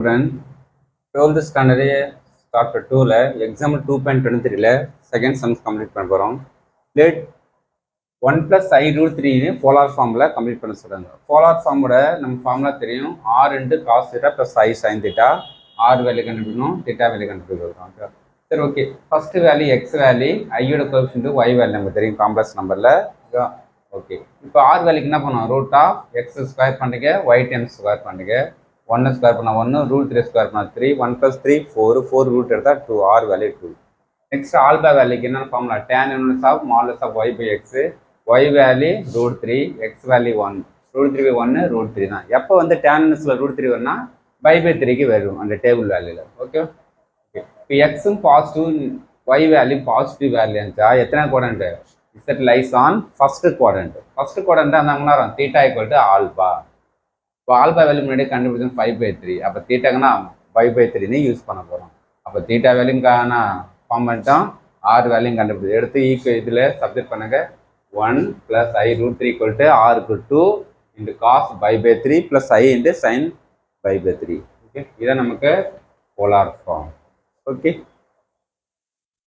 Student, 12th standard chapter 2ல example 2.23ல second sums complete பண்ண போறோம். let 1 plus I root 3 polar formula complete பண்ண சொல்றாங்க. polar formula நம்ம formula தெரியும். r into cos theta plus I sin theta. r value கண்டுபிடிக்கணும், theta value கண்டுபிடிக்கணும். சரி, okay. First value x value, i யோட கோஎஃபிஷியன்ட் y வேல்யூ நமக்கு தெரியும் காம்ப்ளெக்ஸ் நம்பர்ல. ஓகே, இப்போ r வேல்யூக்கு என்ன பண்ணோம்? ரூட் ஆஃப் x ஸ்கொயர் பண்ணுங்க, y டைம்ஸ் ஸ்கொயர் பண்ணுங்க. 1 ஸ்கொயர் பண்ணால் 1, ரூட் 3 ஸ்கொயர் பண்ணால் 3, 1 + 3 4, 4 ரூட் எடுத்தால் 2, r வேல்யூ 2. நெக்ஸ்ட் ஆல்பா வேல்யூக்கு என்ன formula? tan inverse of modulus of y by x, y value root 3, x value 1, root 3 by 1 root 3 தான். எப்போ வந்து tan inverse ரூட் 3 வரும்னா y by 3க்கு வரும் அந்த டேபிள் வேல்யூல. ஓகே, இப்போ எக்ஸும் positive, y value positive value இருந்துச்சா எத்தனை quadrant? It lies on first quadrant. First quadrant அந்த முன்னாடி தீட்டா ஈக்குவல் டு ஆல்பா. இப்போ ஆல்பா வேல்யூ முன்னாடி கண்டுபிடிச்சோம் 5/3. அப்போ தீட்டாங்கன்னா 5/3 யூஸ் பண்ண போகிறோம். அப்போ தீட்டா வேல்யூங்கான ஃபார்ம் பண்ணிட்டோம், ஆர் வேல்யூ கண்டுபிடிச்சு எடுத்து இதில் சப்ஜெக்ட் பண்ணுங்க. 1 + I root 3 = r = 2 into cos π/3 plus I into sin π/3. Okay, இதான் நமக்கு போலார் ஃபார்ம். ஓகே.